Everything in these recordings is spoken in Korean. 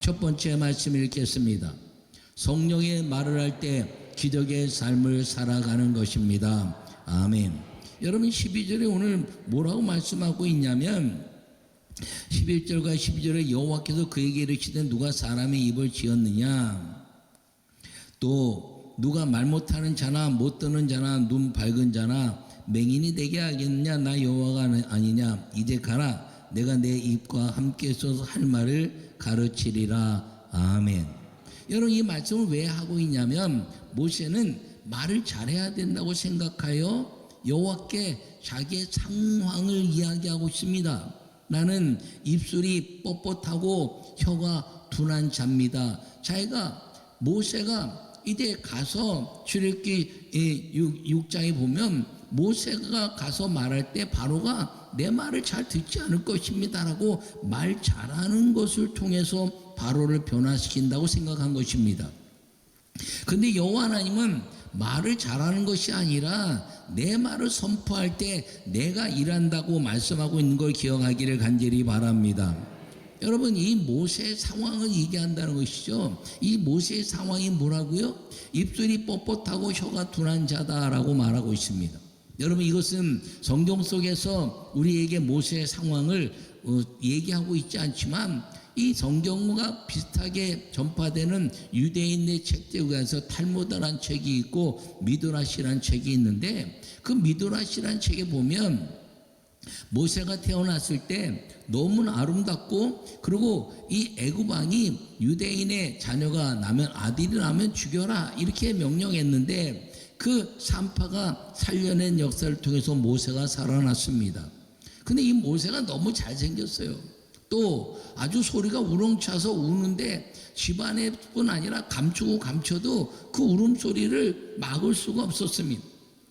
첫 번째 말씀 읽겠습니다. 성령의 말을 할 때 기적의 삶을 살아가는 것입니다. 아멘. 여러분 12절에 오늘 뭐라고 말씀하고 있냐면 11절과 12절에 여호와께서 그에게 이르시되 누가 사람의 입을 지었느냐, 또 누가 말 못하는 자나 못 듣는 자나 눈 밝은 자나 맹인이 되게 하겠느냐, 나 여호와가 아니냐. 이제 가라, 내가 내 입과 함께 써서 할 말을 가르치리라. 아멘. 여러분 이 말씀을 왜 하고 있냐면 모세는 말을 잘해야 된다고 생각하여 여호와께 자기의 상황을 이야기하고 있습니다. 나는 입술이 뻣뻣하고 혀가 둔한 자입니다. 자기가 모세가 이제 가서 출애굽기 6장에 보면 모세가 가서 말할 때 바로가 내 말을 잘 듣지 않을 것입니다라고 말 잘하는 것을 통해서 바로를 변화시킨다고 생각한 것입니다. 근데 여호와 하나님은 말을 잘하는 것이 아니라 내 말을 선포할 때 내가 일한다고 말씀하고 있는 걸 기억하기를 간절히 바랍니다. 여러분 이 모세의 상황을 얘기한다는 것이죠. 이 모세의 상황이 뭐라고요? 입술이 뻣뻣하고 혀가 둔한 자다라고 말하고 있습니다. 여러분 이것은 성경 속에서 우리에게 모세의 상황을 얘기하고 있지 않지만 이 성경과 비슷하게 전파되는 유대인의 책들에 의해서 탈무드라는 책이 있고 미드라시라는 책이 있는데 그 미드라시라는 책에 보면 모세가 태어났을 때 너무나 아름답고 그리고 이 애굽 왕이 유대인의 자녀가 나면 아들이 나면 죽여라 이렇게 명령했는데 그 산파가 살려낸 역사를 통해서 모세가 살아났습니다. 근데 이 모세가 너무 잘생겼어요. 또 아주 소리가 우렁차서 우는데 집안에뿐 아니라 감추고 감춰도 그 울음소리를 막을 수가 없었습니다.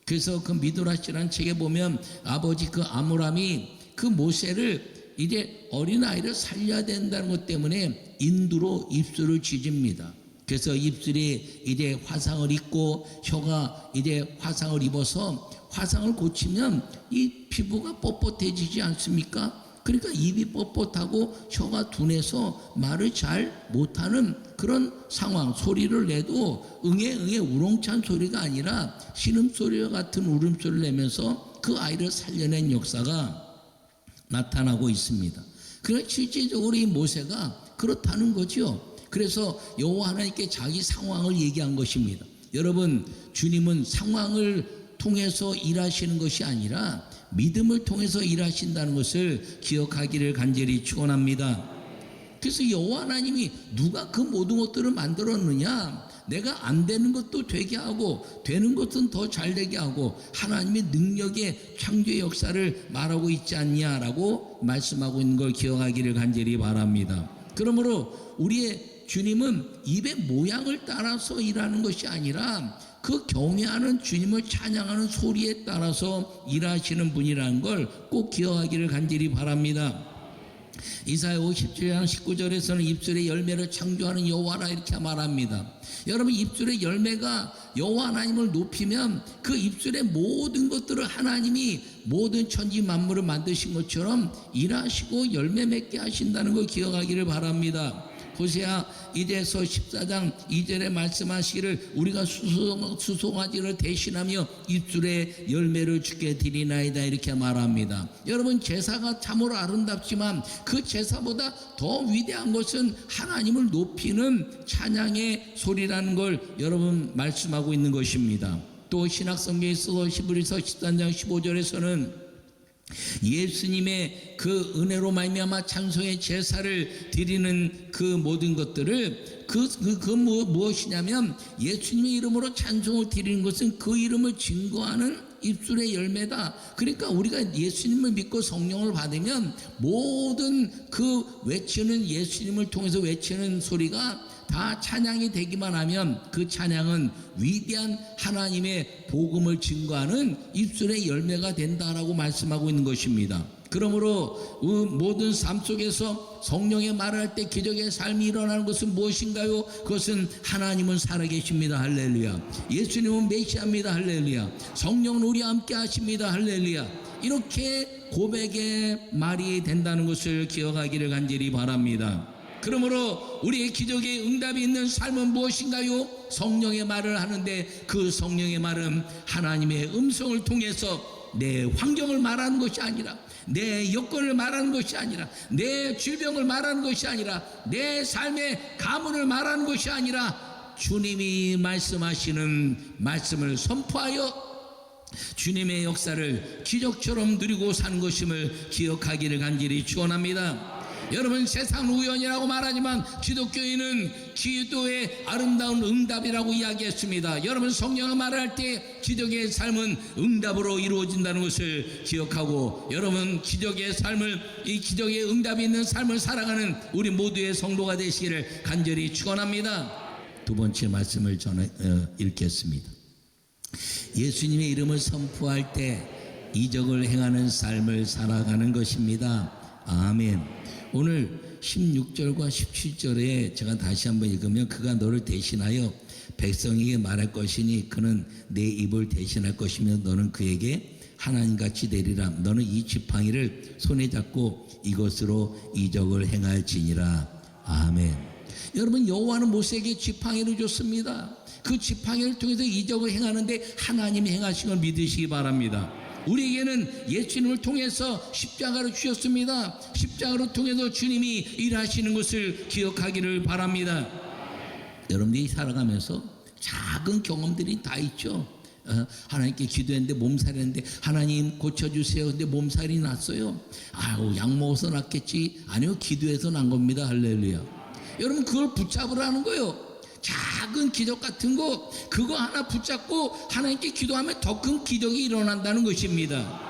그래서 그 미드라시라는 책에 보면 아버지 그 아므람이 그 모세를 이제 어린아이를 살려야 된다는 것 때문에 인두로 입술을 찢습니다. 그래서 입술이 이제 화상을 입고 혀가 이제 화상을 입어서 화상을 고치면 이 피부가 뻣뻣해지지 않습니까? 그러니까 입이 뻣뻣하고 혀가 둔해서 말을 잘 못하는 그런 상황, 소리를 내도 응애 우렁찬 소리가 아니라 신음소리와 같은 울음소리를 내면서 그 아이를 살려낸 역사가 나타나고 있습니다. 그러나 실질적으로 이 모세가 그렇다는 거죠. 그래서 여호와 하나님께 자기 상황을 얘기한 것입니다. 여러분 주님은 상황을 통해서 일하시는 것이 아니라 믿음을 통해서 일하신다는 것을 기억하기를 간절히 축원합니다. 그래서 여호와 하나님이 누가 그 모든 것들을 만들었느냐, 내가 안 되는 것도 되게 하고 되는 것은 더 잘 되게 하고 하나님의 능력의 창조의 역사를 말하고 있지 않냐라고 말씀하고 있는 걸 기억하기를 간절히 바랍니다. 그러므로 우리의 주님은 입의 모양을 따라서 일하는 것이 아니라 그 경외하는 주님을 찬양하는 소리에 따라서 일하시는 분이라는 걸 꼭 기억하기를 간절히 바랍니다. 이사야 57장 19절에서는 입술의 열매를 창조하는 여호와라 이렇게 말합니다. 여러분 입술의 열매가 여호와 하나님을 높이면 그 입술의 모든 것들을 하나님이 모든 천지 만물을 만드신 것처럼 일하시고 열매 맺게 하신다는 걸 기억하기를 바랍니다. 호세아 이제서 14장 2절에 말씀하시기를 우리가 수송아지를 대신하며 입술의 열매를 주께 드리나이다 이렇게 말합니다. 여러분 제사가 참으로 아름답지만 그 제사보다 더 위대한 것은 하나님을 높이는 찬양의 소리라는 걸 여러분 말씀하고 있는 것입니다. 또 신약성경에 있어서 히브리서 13장 15절에서는 예수님의 그 은혜로 말미암아 찬송의 제사를 드리는 그 모든 것들을 무엇이냐면 예수님의 이름으로 찬송을 드리는 것은 그 이름을 증거하는 입술의 열매다. 그러니까 우리가 예수님을 믿고 성령을 받으면 모든 그 외치는 예수님을 통해서 외치는 소리가 다 찬양이 되기만 하면 그 찬양은 위대한 하나님의 복음을 증거하는 입술의 열매가 된다라고 말씀하고 있는 것입니다. 그러므로 모든 삶 속에서 성령의 말을 할 때 기적의 삶이 일어나는 것은 무엇인가요? 그것은 하나님은 살아계십니다. 할렐루야. 예수님은 메시아입니다. 할렐루야. 성령은 우리와 함께 하십니다. 할렐루야. 이렇게 고백의 말이 된다는 것을 기억하기를 간절히 바랍니다. 그러므로 우리의 기적의 응답이 있는 삶은 무엇인가요? 성령의 말을 하는데 그 성령의 말은 하나님의 음성을 통해서 내 환경을 말하는 것이 아니라, 내 여건을 말하는 것이 아니라, 내 질병을 말하는 것이 아니라, 내 삶의 가문을 말하는 것이 아니라, 주님이 말씀하시는 말씀을 선포하여 주님의 역사를 기적처럼 누리고 사는 것임을 기억하기를 간절히 축원합니다. 여러분, 세상은 우연이라고 말하지만 기독교인은 기도의 아름다운 응답이라고 이야기했습니다. 여러분, 성령을 말할 때 기적의 삶은 응답으로 이루어진다는 것을 기억하고, 여러분, 기적의 삶을, 이 기적의 응답이 있는 삶을 살아가는 우리 모두의 성도가 되시기를 간절히 축원합니다. 두 번째 말씀을 읽겠습니다. 예수님의 이름을 선포할 때 이적을 행하는 삶을 살아가는 것입니다. 아멘. 오늘 16절과 17절에 제가 다시 한번 읽으면, 그가 너를 대신하여 백성에게 말할 것이니 그는 내 입을 대신할 것이며 너는 그에게 하나님같이 되리라. 너는 이 지팡이를 손에 잡고 이것으로 이적을 행할지니라. 아멘. 여러분, 여호와는 모세에게 지팡이를 줬습니다. 그 지팡이를 통해서 이적을 행하는데 하나님이 행하신 걸 믿으시기 바랍니다. 우리에게는 예수님을 통해서 십자가를 주셨습니다. 십자가를 통해서 주님이 일하시는 것을 기억하기를 바랍니다. 여러분들이 살아가면서 작은 경험들이 다 있죠. 하나님께 기도했는데 몸살이 했는데 하나님 고쳐주세요. 근데 몸살이 났어요. 아유, 약 먹어서 났겠지. 아니요, 기도해서 난 겁니다. 할렐루야. 여러분, 그걸 붙잡으라는 거예요. 작은 기적 같은 거, 그거 하나 붙잡고 하나님께 기도하면 더 큰 기적이 일어난다는 것입니다.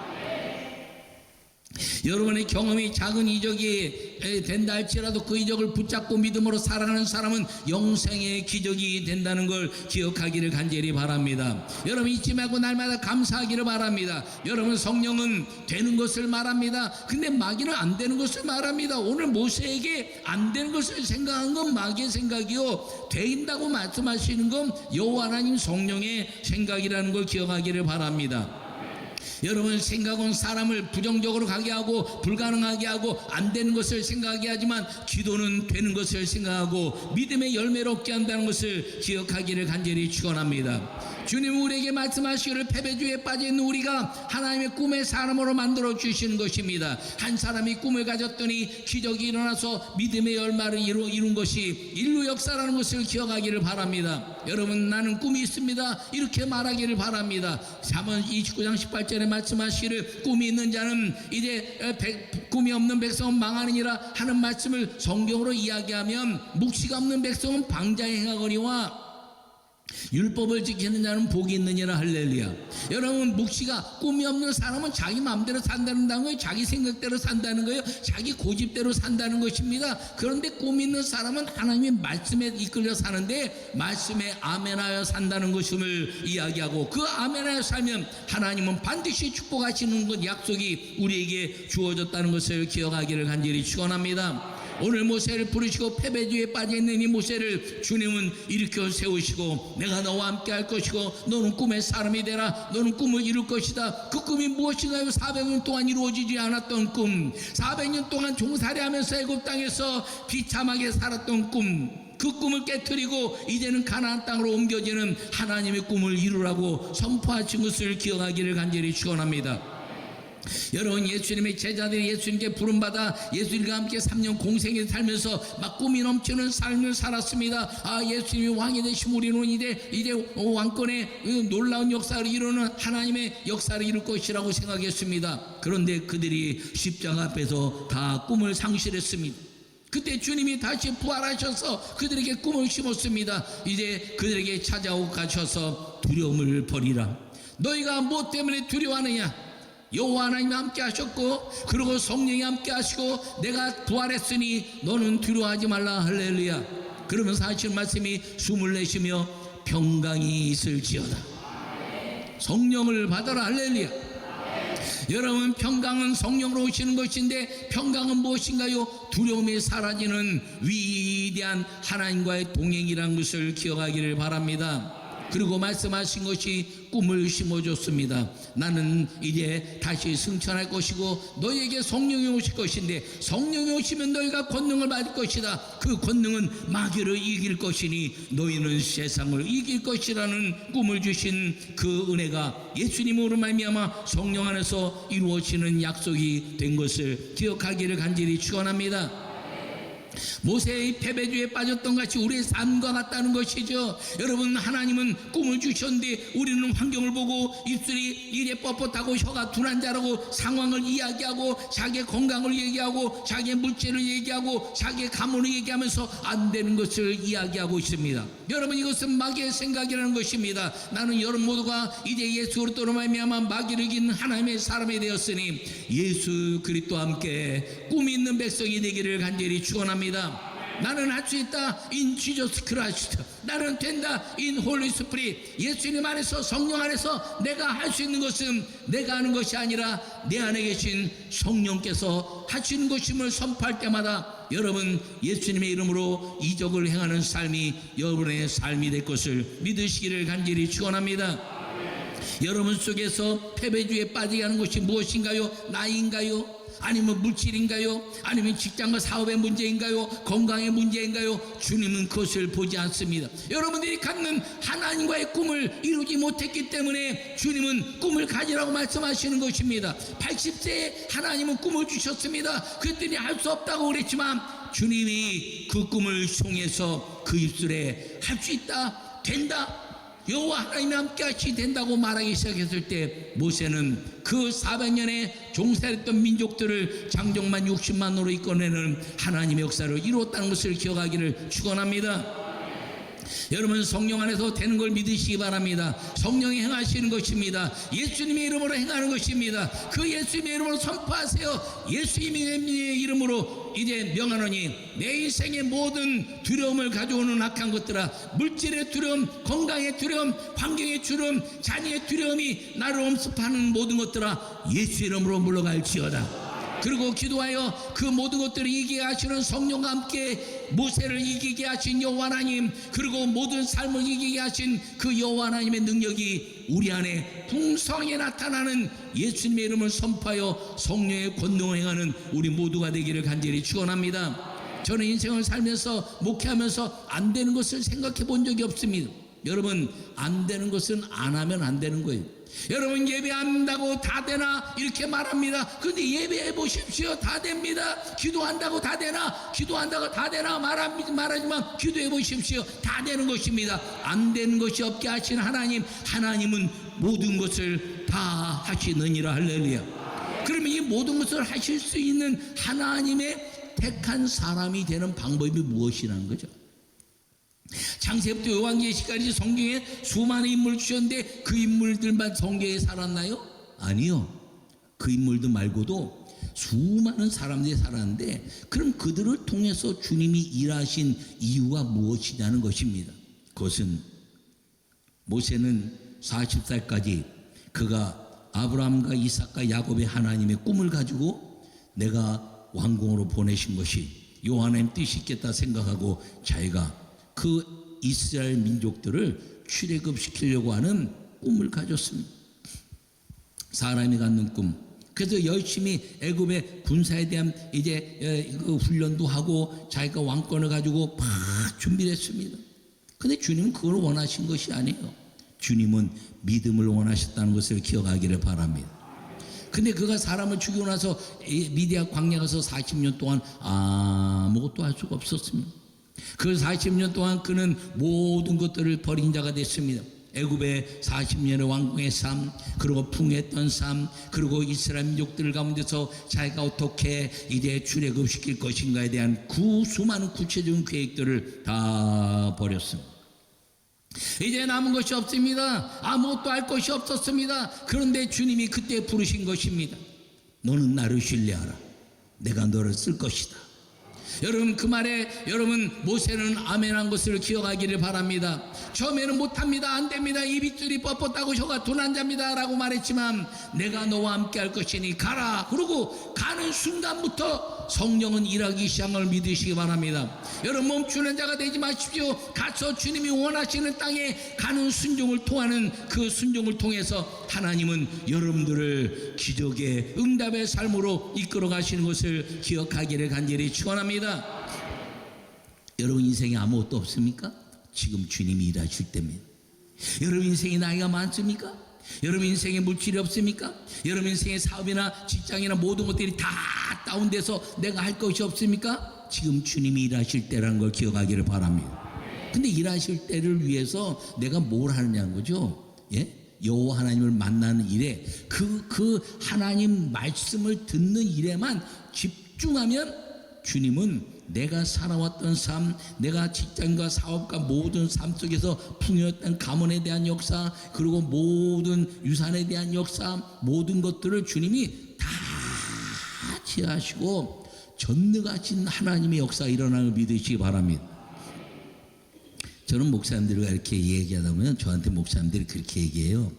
여러분의 경험이 작은 이적이 된다 할지라도 그 이적을 붙잡고 믿음으로 살아가는 사람은 영생의 기적이 된다는 걸 기억하기를 간절히 바랍니다. 여러분, 잊지 말고 날마다 감사하기를 바랍니다. 여러분, 성령은 되는 것을 말합니다. 근데 마귀는 안 되는 것을 말합니다. 오늘 모세에게 안 되는 것을 생각한 건 마귀의 생각이요, 된다고 말씀하시는 건 여호와 하나님 성령의 생각이라는 걸 기억하기를 바랍니다. 여러분, 생각은 사람을 부정적으로 가게 하고 불가능하게 하고 안 되는 것을 생각하게 하지만 기도는 되는 것을 생각하고 믿음의 열매를 얻게 한다는 것을 기억하기를 간절히 축원합니다. 주님은 우리에게 말씀하시기를 패배주의에 빠져있는 우리가 하나님의 꿈의 사람으로 만들어 주시는 것입니다. 한 사람이 꿈을 가졌더니 기적이 일어나서 믿음의 열매를 이룬 것이 인류 역사라는 것을 기억하기를 바랍니다. 여러분, 나는 꿈이 있습니다, 이렇게 말하기를 바랍니다. 잠언 29장 18절에 말씀하시기를 꿈이 있는 자는 이제 꿈이 없는 백성은 망하느니라 하는 말씀을 성경으로 이야기하면, 묵시가 없는 백성은 방자에 행하거니와 율법을 지키는 자는 복이 있느니라. 할렐루야. 여러분, 묵시가 꿈이 없는 사람은 자기 마음대로 산다는 거예요. 자기 생각대로 산다는 거예요. 자기 고집대로 산다는 것입니다. 그런데 꿈 있는 사람은 하나님의 말씀에 이끌려 사는데 말씀에 아멘하여 산다는 것임을 이야기하고, 그 아멘하여 살면 하나님은 반드시 축복하시는 것 약속이 우리에게 주어졌다는 것을 기억하기를 간절히 축원합니다. 오늘 모세를 부르시고 패배주의에 빠져있는 이 모세를 주님은 일으켜 세우시고, 내가 너와 함께 할 것이고 너는 꿈의 사람이 되라. 너는 꿈을 이룰 것이다. 그 꿈이 무엇인가요? 400년 동안 이루어지지 않았던 꿈, 400년 동안 종살이하면서 애굽 땅에서 비참하게 살았던 꿈, 그 꿈을 깨트리고 이제는 가나안 땅으로 옮겨지는 하나님의 꿈을 이루라고 선포하신 것을 기억하기를 간절히 축원합니다. 여러분, 예수님의 제자들이 예수님께 부름받아 예수님과 함께 3년 공생에 살면서 막 꿈이 넘치는 삶을 살았습니다. 아, 예수님이 왕이 되시면 우리는 이제 왕권의 놀라운 역사를 이루는 하나님의 역사를 이룰 것이라고 생각했습니다. 그런데 그들이 십자가 앞에서 다 꿈을 상실했습니다. 그때 주님이 다시 부활하셔서 그들에게 꿈을 심었습니다. 이제 그들에게 찾아오고 가셔서 두려움을 버리라. 너희가 무엇 때문에 두려워하느냐? 여호와 하나님이 함께 하셨고, 그리고 성령이 함께 하시고 내가 부활했으니 너는 두려워하지 말라. 할렐루야. 그러면서 하시는 말씀이 숨을 내쉬며 평강이 있을지어다. 성령을 받아라. 할렐루야. 여러분, 평강은 성령으로 오시는 것인데 평강은 무엇인가요? 두려움이 사라지는 위대한 하나님과의 동행이라는 것을 기억하기를 바랍니다. 그리고 말씀하신 것이 꿈을 심어줬습니다. 나는 이제 다시 승천할 것이고 너에게 성령이 오실 것인데 성령이 오시면 너희가 권능을 받을 것이다. 그 권능은 마귀를 이길 것이니 너희는 세상을 이길 것이라는 꿈을 주신 그 은혜가 예수님으로 말미암아 성령 안에서 이루어지는 약속이 된 것을 기억하기를 간절히 축원합니다. 모세의 패배주에 빠졌던 것이 우리의 삶과 같다는 것이죠. 여러분, 하나님은 꿈을 주셨는데 우리는 환경을 보고 입술이 이래 뻣뻣하고 혀가 둔한 자라고 상황을 이야기하고 자기의 건강을 얘기하고 자기의 물질을 얘기하고 자기의 가문을 얘기하면서 안 되는 것을 이야기하고 있습니다. 여러분, 이것은 마귀의 생각이라는 것입니다. 나는 여러분 모두가 이제 예수 그리스도로 말미암아 마귀를 이기는 하나님의 사람이 되었으니 예수 그리스도와 함께 꿈이 있는 백성이 되기를 간절히 축원합니다. 나는 할 수 있다 in Jesus Christ. 나는 된다 in Holy Spirit. 예수님 안에서 성령 안에서 내가 할 수 있는 것은 내가 하는 것이 아니라 내 안에 계신 성령께서 하시는 것임을 선포할 때마다 여러분 예수님의 이름으로 이적을 행하는 삶이 여러분의 삶이 될 것을 믿으시기를 간절히 축원합니다. 여러분 속에서 패배주에 빠지게 하는 것이 무엇인가요? 나이인가요? 아니면 물질인가요? 아니면 직장과 사업의 문제인가요? 건강의 문제인가요? 주님은 그것을 보지 않습니다. 여러분들이 갖는 하나님과의 꿈을 이루지 못했기 때문에 주님은 꿈을 가지라고 말씀하시는 것입니다. 80세에 하나님은 꿈을 주셨습니다. 그랬더니 할 수 없다고 그랬지만 주님이 그 꿈을 통해서 그 입술에 할 수 있다, 된다, 여호와 하나님이 함께 하시 된다고 말하기 시작했을 때 모세는 그 400년의 종살했던 민족들을 장정만 60만으로 이끌어내는 하나님의 역사를 이루었다는 것을 기억하기를 축원합니다. 여러분, 성령 안에서 되는 걸 믿으시기 바랍니다. 성령이 행하시는 것입니다. 예수님의 이름으로 행하는 것입니다. 그 예수님의 이름으로 선포하세요. 예수님의 이름으로 이제 명하노니 내 인생의 모든 두려움을 가져오는 악한 것들아, 물질의 두려움, 건강의 두려움, 환경의 두려움, 자녀의 두려움이 나를 엄습하는 모든 것들아 예수 이름으로 물러갈지어다. 그리고 기도하여 그 모든 것들을 이기게 하시는 성령과 함께 모세를 이기게 하신 여호와 하나님, 그리고 모든 삶을 이기게 하신 그 여호와 하나님의 능력이 우리 안에 풍성하게 나타나는 예수님의 이름을 선포하여 성령의 권능을 행하는 우리 모두가 되기를 간절히 축원합니다. 저는 인생을 살면서 목회하면서 안 되는 것을 생각해 본 적이 없습니다. 여러분, 안 되는 것은 안 하면 안 되는 거예요. 여러분, 예배한다고 다 되나 이렇게 말합니다. 그런데 예배해 보십시오. 다 됩니다. 기도한다고 다 되나? 기도한다고 다 되나? 말하지만 기도해 보십시오. 다 되는 것입니다. 안 되는 것이 없게 하신 하나님, 하나님은 모든 것을 다 하시느니라. 할렐루야. 그러면 이 모든 것을 하실 수 있는 하나님의 택한 사람이 되는 방법이 무엇이라는 거죠? 창세부터 요한계시까지 성경에 수많은 인물을 주셨는데 그 인물들만 성경에 살았나요? 아니요. 그 인물들 말고도 수많은 사람들이 살았는데 그럼 그들을 통해서 주님이 일하신 이유가 무엇이냐는 것입니다. 그것은 모세는 40살까지 그가 아브라함과 이삭과 야곱의 하나님의 꿈을 가지고 내가 왕궁으로 보내신 것이 여호와의 뜻이 있겠다 생각하고 자기가 그 이스라엘 민족들을 출애굽시키려고 하는 꿈을 가졌습니다. 사람이 갖는 꿈. 그래서 열심히 애굽의 군사에 대한 이제 그 훈련도 하고 자기가 왕권을 가지고 막 준비를 했습니다. 근데 주님은 그걸 원하신 것이 아니에요. 주님은 믿음을 원하셨다는 것을 기억하기를 바랍니다. 근데 그가 사람을 죽이고 나서 미디아 광야 가서 40년 동안 아무것도 할 수가 없었습니다. 그 40년 동안 그는 모든 것들을 버린 자가 됐습니다. 애굽의 40년의 왕궁의 삶, 그리고 풍했던 삶, 그리고 이스라엘 민족들 가운데서 자기가 어떻게 이제 출애굽시킬 것인가에 대한 수많은 구체적인 계획들을 다 버렸습니다. 이제 남은 것이 없습니다. 아무것도 할 것이 없었습니다. 그런데 주님이 그때 부르신 것입니다. 너는 나를 신뢰하라. 내가 너를 쓸 것이다. 여러분, 그 말에 여러분 모세는 아멘한 것을 기억하기를 바랍니다. 처음에는 못합니다, 안 됩니다, 입술이 뻣뻣하고 혀가 둔한 자입니다 라고 말했지만 내가 너와 함께 할 것이니 가라. 그러고 가는 순간부터 성령은 일하기 시작한 걸 믿으시기 바랍니다. 여러분 멈추는 자가 되지 마십시오. 가서 주님이 원하시는 땅에 가는 순종을 통하는 그 순종을 통해서 하나님은 여러분들을 기적의 응답의 삶으로 이끌어 가시는 것을 기억하기를 간절히 축원합니다. 여러분 인생에 아무것도 없습니까? 지금 주님이 일하실 때입니다. 여러분 인생에 나이가 많습니까? 여러분 인생에 물질이 없습니까? 여러분 인생에 사업이나 직장이나 모든 것들이 다 다운돼서 내가 할 것이 없습니까? 지금 주님이 일하실 때라는 걸 기억하기를 바랍니다. 근데 일하실 때를 위해서 내가 뭘 하느냐는 거죠. 예? 여호와 하나님을 만나는 일에 그 하나님 말씀을 듣는 일에만 집중하면 주님은 내가 살아왔던 삶, 내가 직장과 사업과 모든 삶 속에서 풍요했던 가문에 대한 역사, 그리고 모든 유산에 대한 역사, 모든 것들을 주님이 다 지하시고 전능하신 하나님의 역사가 일어나는 걸 믿으시기 바랍니다. 저는 목사님들과 이렇게 얘기하다 보면 저한테 목사님들이 그렇게 얘기해요.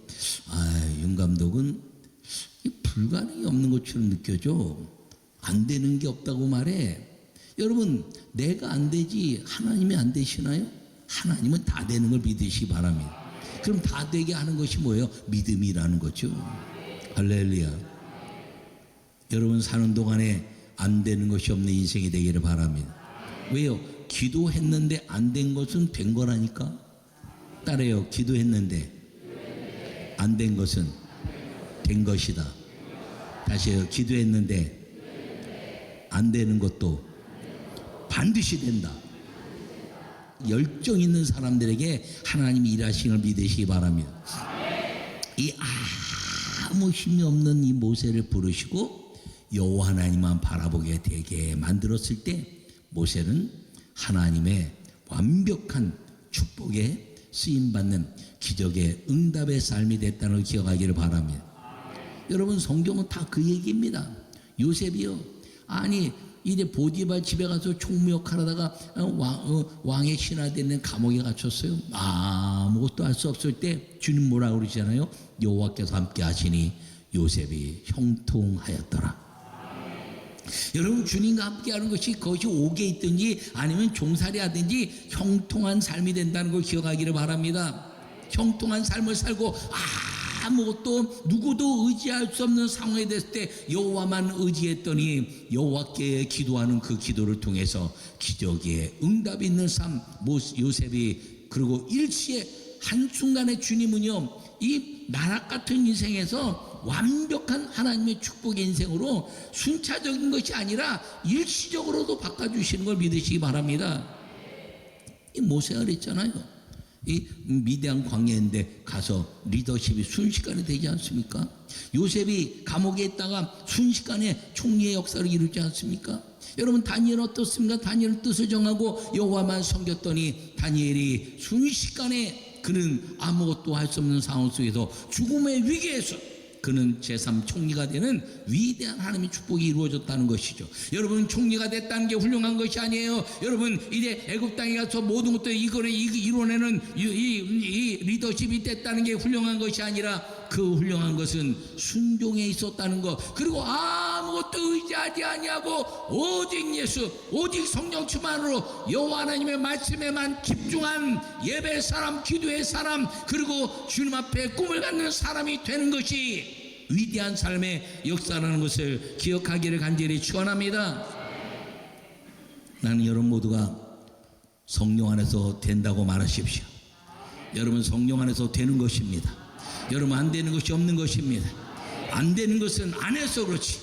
윤 감독은 불가능이 없는 것처럼 느껴져. 안 되는 게 없다고 말해. 여러분 내가 안 되지 하나님이 안 되시나요? 하나님은 다 되는 걸 믿으시기 바랍니다. 그럼 다 되게 하는 것이 뭐예요? 믿음이라는 거죠. 할렐루야. 여러분 사는 동안에 안 되는 것이 없는 인생이 되기를 바랍니다. 왜요? 기도했는데 안 된 것은 된 거라니까. 따라요. 기도했는데 안 된 것은 된 것이다. 다시요. 기도했는데 안 되는 것도 반드시 된다. 열정 있는 사람들에게 하나님이 일하시는 걸 믿으시기 바랍니다. 이 아무 힘이 없는 이 모세를 부르시고 여호와 하나님만 바라보게 되게 만들었을 때 모세는 하나님의 완벽한 축복에 쓰임받는 기적의 응답의 삶이 됐다는 걸 기억하기를 바랍니다. 여러분 성경은 다 그 얘기입니다. 요셉이요. 아니 이제 보디발 집에 가서 총무역을 하다가 왕의 신하되는 감옥에 갇혔어요. 아무것도 할 수 없을 때 주님 뭐라 그러시잖아요. 여호와께서 함께 하시니 요셉이 형통하였더라. 여러분 주님과 함께 하는 것이 그것이 옥에 있든지 아니면 종살이 하든지 형통한 삶이 된다는 걸 기억하기를 바랍니다. 형통한 삶을 살고 아무것도 누구도 의지할 수 없는 상황이 됐을 때 여호와만 의지했더니 여호와께 기도하는 그 기도를 통해서 기적의 응답이 있는 삶 요셉이 그리고 일시에 한순간에 주님은요 이 나락 같은 인생에서 완벽한 하나님의 축복의 인생으로 순차적인 것이 아니라 일시적으로도 바꿔주시는 걸 믿으시기 바랍니다. 이 모세가 그랬잖아요. 이 미디안 광야인데 가서 리더십이 순식간에 되지 않습니까? 요셉이 감옥에 있다가 순식간에 총리의 역사를 이루지 않습니까? 여러분 다니엘은 어떻습니까? 다니엘은 뜻을 정하고 여호와만 섬겼더니 다니엘이 순식간에 그는 아무것도 할 수 없는 상황 속에서 죽음의 위기에서 그는 제3총리가 되는 위대한 하나님의 축복이 이루어졌다는 것이죠. 여러분 총리가 됐다는 게 훌륭한 것이 아니에요. 여러분 이제 애굽 땅에 가서 모든 것들 이거를 이뤄내는 이 리더십이 됐다는 게 훌륭한 것이 아니라 그 훌륭한 것은 순종에 있었다는 것, 그리고 아무것도 의지하지 아니하고 오직 예수 오직 성령 충만으로 여호와 하나님의 말씀에만 집중한 예배 사람, 기도의 사람, 그리고 주님 앞에 꿈을 갖는 사람이 되는 것이 위대한 삶의 역사라는 것을 기억하기를 간절히 축원합니다. 나는 여러분 모두가 성령 안에서 된다고 말하십시오. 여러분 성령 안에서 되는 것입니다. 여러분 안 되는 것이 없는 것입니다. 안 되는 것은 안 해서 그렇지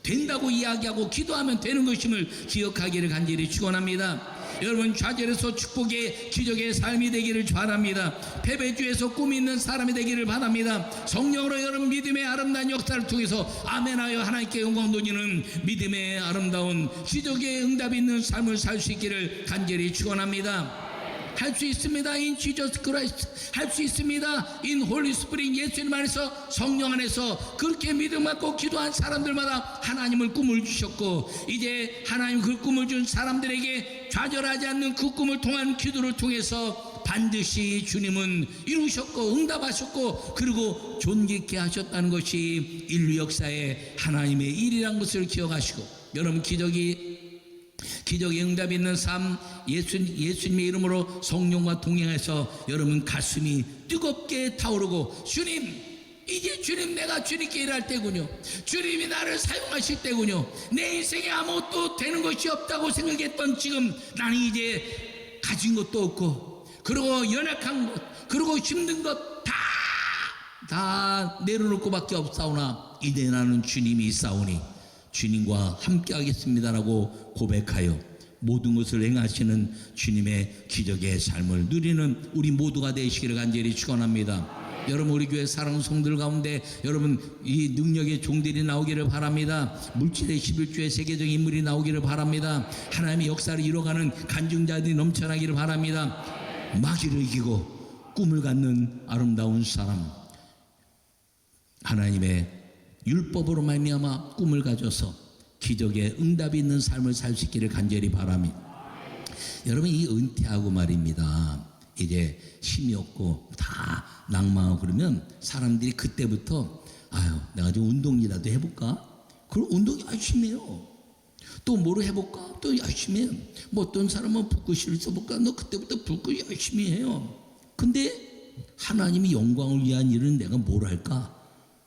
된다고 이야기하고 기도하면 되는 것임을 기억하기를 간절히 축원합니다. 여러분 좌절에서 축복의 기적의 삶이 되기를 바랍니다. 패배주에서 꿈이 있는 사람이 되기를 바랍니다. 성령으로 여러분 믿음의 아름다운 역사를 통해서 아멘하여 하나님께 영광 돌리는 믿음의 아름다운 기적의 응답이 있는 삶을 살 수 있기를 간절히 축원합니다. 할 수 있습니다. In Jesus Christ. 할 수 있습니다. In Holy Spirit. 예수님 안에서 성령 안에서 그렇게 믿음 갖고 기도한 사람들마다 하나님을 꿈을 주셨고 이제 하나님 그 꿈을 준 사람들에게 좌절하지 않는 그 꿈을 통한 기도를 통해서 반드시 주님은 이루셨고 응답하셨고 그리고 존귀케 하셨다는 것이 인류 역사의 하나님의 일이란 것을 기억하시고 여러분 기적의 응답이 있는 삶, 예수님의 이름으로 성령과 동행해서 여러분 가슴이 뜨겁게 타오르고, 주님, 이제 주님, 내가 주님께 일할 때군요. 주님이 나를 사용하실 때군요. 내 인생에 아무것도 되는 것이 없다고 생각했던 지금 나는 이제 가진 것도 없고, 그리고 연약한 것, 그리고 힘든 것 다 내려놓을 밖에 없사오나 이제 나는 주님이 있사오니 주님과 함께 하겠습니다라고 고백하여 모든 것을 행하시는 주님의 기적의 삶을 누리는 우리 모두가 되시기를 간절히 축원합니다. 여러분, 우리 교회 사랑하는 성도들 가운데 여러분 이 능력의 종들이 나오기를 바랍니다. 물질의 11조의 세계적인 인물이 나오기를 바랍니다. 하나님의 역사를 이뤄가는 간증자들이 넘쳐나기를 바랍니다. 마귀를 이기고 꿈을 갖는 아름다운 사람, 하나님의 율법으로 말미암아 꿈을 가져서 기적의 응답이 있는 삶을 살 수 있기를 간절히 바랍니다. 여러분, 이 은퇴하고 말입니다, 이제 힘이 없고 다 낭망하고 그러면 사람들이 그때부터 아유, 내가 좀 운동이라도 해볼까? 그럼 운동 열심히 해요. 또 뭐로 해볼까? 또 열심히 해요. 뭐 어떤 사람은 붓글씨를 써볼까? 너 그때부터 붓글 열심히 해요. 근데 하나님이 영광을 위한 일은 내가 뭘 할까?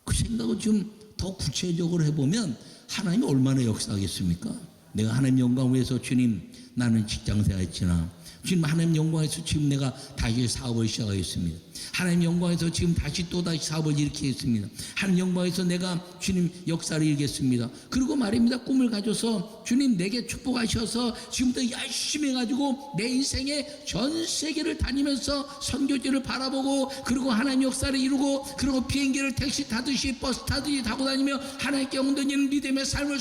그 생각을 좀 더 구체적으로 해보면 하나님이 얼마나 역사하겠습니까? 내가 하나님 영광을 위해서 주님, 나는 직장생활 했지나 주님, 하나님 영광에서 지금 내가 다시 사업을 시작하겠습니다. 하나님 영광에서 지금 다시 또다시 사업을 일으키겠습니다. 하나님 영광에서 내가 주님 역사를 이루겠습니다. 그리고 말입니다, 꿈을 가져서 주님 내게 축복하셔서 지금부터 열심히 해가지고 내 인생에 전 세계를 다니면서 선교지를 바라보고, 그리고 하나님 역사를 이루고, 그리고 비행기를 택시 타듯이 버스 타듯이 타고 다니며 하나님께 엉덩이는 믿음의 삶을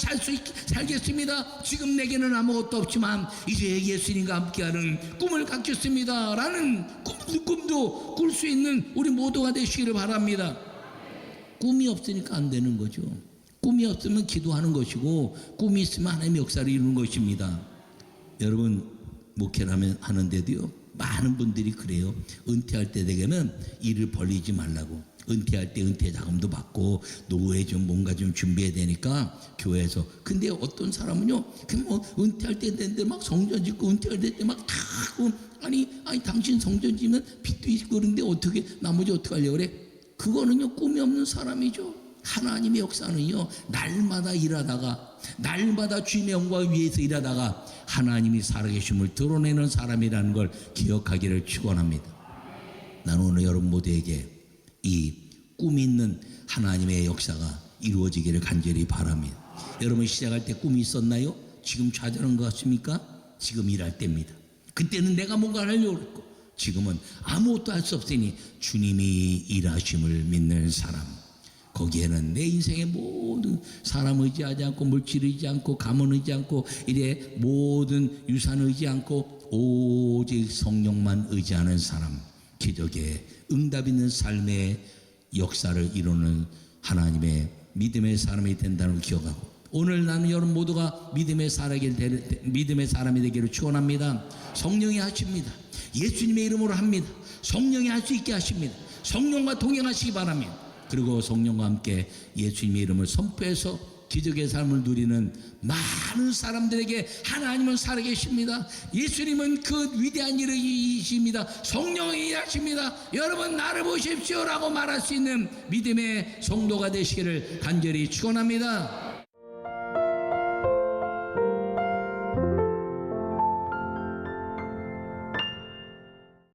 살겠습니다. 지금 내게는 아무것도 없지만 이제 예수님과 함께하는 꿈을 갖겠습니다 라는 꿈도 꿀 수 있는 우리 모두가 되시기를 바랍니다. 꿈이 없으니까 안 되는 거죠. 꿈이 없으면 기도하는 것이고, 꿈이 있으면 하나님의 역사를 이루는 것입니다. 여러분, 목회를 하는데도요, 많은 분들이 그래요. 은퇴할 때 되면 일을 벌리지 말라고. 은퇴할 때 은퇴 자금도 받고 노후에 좀 뭔가 좀 준비해야 되니까 교회에서. 근데 어떤 사람은요, 그냥 뭐 은퇴할 때 되는데 막 성전 짓고 은퇴할 때 막 다 하고, 아니 당신 성전 지면 빚도 있고 그런데 어떻게 나머지 어떻게 하려고 그래? 그거는요 꿈이 없는 사람이죠. 하나님의 역사는요 날마다 일하다가, 날마다 주님의 영광을 위해서 일하다가 하나님이 살아계심을 드러내는 사람이라는 걸 기억하기를 축원합니다. 나는 오늘 여러분 모두에게 이 꿈 있는 하나님의 역사가 이루어지기를 간절히 바랍니다. 여러분, 시작할 때 꿈이 있었나요? 지금 좌절한 것 같습니까? 지금 일할 때입니다. 그때는 내가 뭔가 하려고 했고, 지금은 아무것도 할 수 없으니 주님이 일하심을 믿는 사람, 거기에는 내 인생의 모든 사람 의지하지 않고, 물질 의지 않고, 가문 의지 않고, 이래 모든 유산 의지 않고 오직 성령만 의지하는 사람, 기적의 응답 있는 삶의 역사를 이루는 하나님의 믿음의 사람이 된다는 걸 기억하고, 오늘 나는 여러분 모두가 믿음의 사람이 되기를 축원합니다. 성령이 하십니다. 예수님의 이름으로 합니다. 성령이 할 수 있게 하십니다. 성령과 동행하시기 바랍니다. 그리고 성령과 함께 예수님의 이름을 선포해서 기적의 삶을 누리는 많은 사람들에게 하나님은 살아계십니다. 예수님은 그 위대한 일이십니다. 성령이 일하십니다. 여러분, 나를 보십시오라고 말할 수 있는 믿음의 성도가 되시기를 간절히 축원합니다.